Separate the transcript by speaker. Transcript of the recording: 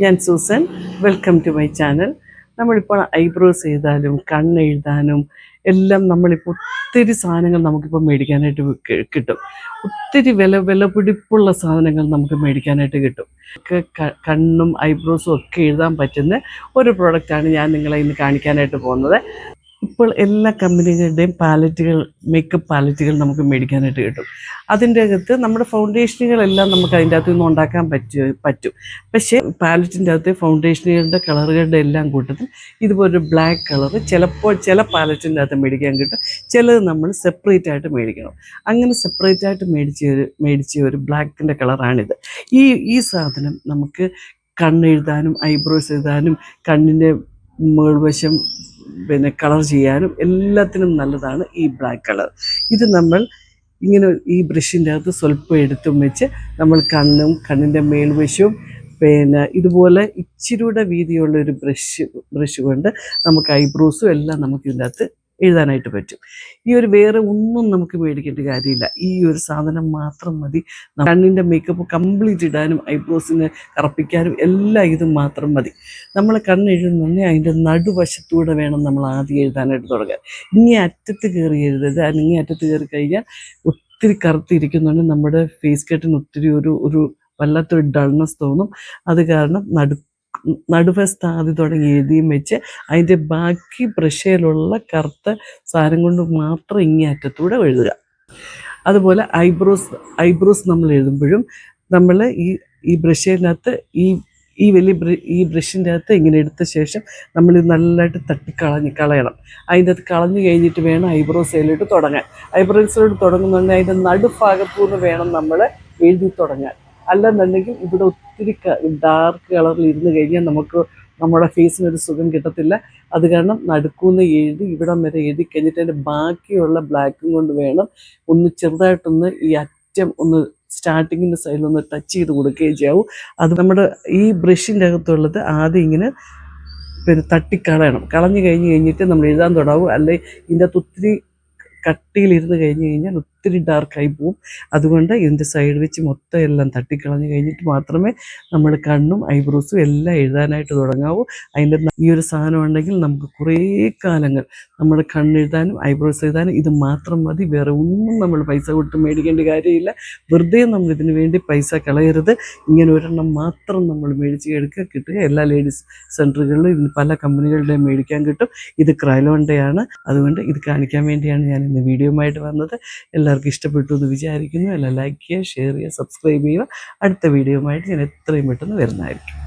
Speaker 1: ഞാൻ Susan. Welcome to my channel. നമ്മളിപ്പോൾ eyebrows ചെയ്താലും കണ്ണെഴുതാനും എല്ലാം നമ്മളിപ്പോൾ ഒത്തിരി സാധനങ്ങൾ നമുക്കിപ്പോൾ മേടിക്കാനായിട്ട് കിട്ടും. ഒത്തിരി വിലപിടിപ്പുള്ള സാധനങ്ങൾ നമുക്ക് മേടിക്കാനായിട്ട് കിട്ടും. കണ്ണും ഐബ്രോസും ഒക്കെ എഴുതാൻ പറ്റുന്ന ഒരു പ്രോഡക്റ്റാണ് ഞാൻ നിങ്ങളെ ഇന്ന് കാണിക്കാനായിട്ട് പോകുന്നത്. ഇപ്പോൾ എല്ലാ കമ്പനികളുടെയും പാലറ്റുകൾ, മേക്കപ്പ് പാലറ്റുകൾ നമുക്ക് മേടിക്കാനായിട്ട് കിട്ടും. അതിൻ്റെ അകത്ത് നമ്മുടെ ഫൗണ്ടേഷനുകളെല്ലാം നമുക്ക് അതിൻ്റെ അകത്ത് നിന്ന് ഉണ്ടാക്കാൻ പറ്റും. പക്ഷേ പാലറ്റിൻ്റെ അകത്ത് ഫൗണ്ടേഷനുകളുടെ കളറുകളുടെ എല്ലാം കൂട്ടത്തിൽ ഇതുപോലൊരു ബ്ലാക്ക് കളറ് ചിലപ്പോൾ ചില പാലറ്റിൻ്റെ അകത്ത് മേടിക്കാൻ കിട്ടും. ചിലത് നമ്മൾ സെപ്പറേറ്റ് ആയിട്ട് മേടിക്കണം. അങ്ങനെ സെപ്പറേറ്റ് ആയിട്ട് മേടിച്ച ഒരു ബ്ലാക്കിൻ്റെ കളറാണിത്. ഈ സാധനം നമുക്ക് കണ്ണെഴുതാനും ഐബ്രോസ് എഴുതാനും കണ്ണിൻ്റെ മേൾവശം കളർ ചെയ്യാനും എല്ലാത്തിനും നല്ലതാണ് ഈ ബ്ലാക്ക് കളർ. ഇത് നമ്മൾ ഇങ്ങനെ ഈ ബ്രഷിൻ്റെ അകത്ത് സ്വല്പം എടുത്തും വെച്ച് നമ്മൾ കണ്ണിൻ്റെ മേൽവശവും ഇതുപോലെ ഇച്ചിരൂടെ വീതിയുള്ള ഒരു ബ്രഷ് കൊണ്ട് നമുക്ക് ഐബ്രോസും എല്ലാം നമുക്ക് ഇതിൻ്റെ അകത്ത് എഴുതാനായിട്ട് പറ്റും. വേറെ ഒന്നും നമുക്ക് മേടിക്കേണ്ട കാര്യമില്ല. ഈ ഒരു സാധനം മാത്രം മതി. കണ്ണിൻ്റെ മേക്കപ്പ് കംപ്ലീറ്റ് ഇടാനും ഐബ്രോസിനെ കറുപ്പിക്കാനും എല്ലാം ഇത് മാത്രം മതി. നമ്മൾ കണ്ണെഴുതുന്നുണ്ടെങ്കിൽ അതിൻ്റെ നടുവശത്തൂടെ വേണം നമ്മൾ ആദ്യം എഴുതാനായിട്ട് തുടങ്ങാൻ. ഇങ്ങേ അറ്റത്ത് കയറി എഴുതരുത്. ഇങ്ങേ അറ്റത്ത് കയറി കഴിഞ്ഞാൽ ഒത്തിരി കറുത്തിരിക്കുന്നുണ്ടെങ്കിൽ നമ്മുടെ ഫേസ് കട്ടിന് ഒത്തിരി ഒരു വല്ലാത്തൊരു ഡൾനെസ് തോന്നും. അത് കാരണം നടുവശത്ത് ആദ്യം തുടങ്ങി എഴുതിയും വെച്ച് അതിൻ്റെ ബാക്കി ബ്രഷയിലുള്ള കറുത്ത സാധനം കൊണ്ട് മാത്രം ഇങ്ങേ അറ്റത്തൂടെ എഴുതുക. അതുപോലെ ഐബ്രോസ് നമ്മൾ എഴുതുമ്പോഴും നമ്മൾ ഈ ബ്രഷിനകത്ത് ഈ ബ്രഷിൻ്റെ അകത്ത് ഇങ്ങനെ എടുത്ത ശേഷം നമ്മൾ നല്ലതായിട്ട് കളയണം. അതിൻ്റെ അകത്ത് കളഞ്ഞു കഴിഞ്ഞിട്ട് വേണം ഐബ്രോസിലോട്ട് തുടങ്ങാൻ. ഐബ്രോസിലോട്ട് തുടങ്ങുന്നുണ്ടെങ്കിൽ അതിൻ്റെ നടുഭാഗത്തുനിന്ന് വേണം നമ്മൾ എഴുതി തുടങ്ങാൻ. അല്ലെന്നുണ്ടെങ്കിൽ ഇവിടെ ഒത്തിരി ഡാർക്ക് കളറിൽ ഇരുന്ന് കഴിഞ്ഞാൽ നമുക്ക് നമ്മുടെ ഫേസിനൊരു സുഖം കിട്ടത്തില്ല. അത് കാരണം നടുക്കൂന്ന് എഴുതി ഇവിടം വരെ എഴുതി കഴിഞ്ഞിട്ട് അതിൻ്റെ ബാക്കിയുള്ള ബ്ലാക്കും കൊണ്ട് വേണം ഒന്ന് ചെറുതായിട്ടൊന്ന് ഈ അറ്റം ഒന്ന് സ്റ്റാർട്ടിങ്ങിൻ്റെ സൈഡിലൊന്ന് ടച്ച് ചെയ്ത് കൊടുക്കുകയും ചെയ്യാവും. അത് നമ്മുടെ ഈ ബ്രഷിൻ്റെ അകത്തുള്ളത് ആദ്യം ഇങ്ങനെ തട്ടിക്കളയണം. കളഞ്ഞു കഴിഞ്ഞിട്ട് നമ്മൾ എഴുതാൻ തുടങ്ങും. അല്ലെങ്കിൽ ഇതിൻ്റെ അകത്ത് ഒത്തിരി കട്ടിയിലിരുന്ന് കഴിഞ്ഞാൽ ഒത്തിരി ഡാർക്കായി പോവും. അതുകൊണ്ട് ഇതിൻ്റെ സൈഡ് വെച്ച് മൊത്തം എല്ലാം തട്ടിക്കളഞ്ഞ് കഴിഞ്ഞിട്ട് മാത്രമേ നമ്മൾ കണ്ണും ഐബ്രോസും എല്ലാം എഴുതാനായിട്ട് തുടങ്ങാവൂ. അതിൻ്റെ ഈ ഒരു സാധനം ഉണ്ടെങ്കിൽ നമുക്ക് കുറേ കാലങ്ങൾ നമ്മുടെ കണ്ണെഴുതാനും ഐബ്രോസ് എഴുതാനും ഇത് മാത്രം മതി. വേറെ ഒന്നും നമ്മൾ പൈസ കൊടുത്ത് മേടിക്കേണ്ട കാര്യമില്ല. വെറുതെ നമ്മൾ ഇതിനു വേണ്ടി പൈസ കളയരുത്. ഇങ്ങനെ ഒരെണ്ണം മാത്രം നമ്മൾ മേടിച്ച് കിട്ടുക. എല്ലാ ലേഡീസ് സെൻറ്ററുകളിലും ഇതിന് പല കമ്പനികളുടെയും മേടിക്കാൻ കിട്ടും. ഇത് ക്രൈലോണ്ടയാണ്. അതുകൊണ്ട് ഇത് കാണിക്കാൻ വേണ്ടിയാണ് ഞാൻ ഇന്ന് വീഡിയോയുമായിട്ട് വന്നത്. എല്ലാവർക്കും ഇഷ്ടപ്പെട്ടു എന്ന് വിചാരിക്കുന്നു. എല്ലാം ലൈക്ക് ചെയ്യുക, ഷെയർ ചെയ്യുക, സബ്സ്ക്രൈബ് ചെയ്യുക. അടുത്ത വീഡിയോയുമായിട്ട് ഞാൻ എത്രയും പെട്ടെന്ന് വരുന്നതായിരിക്കും.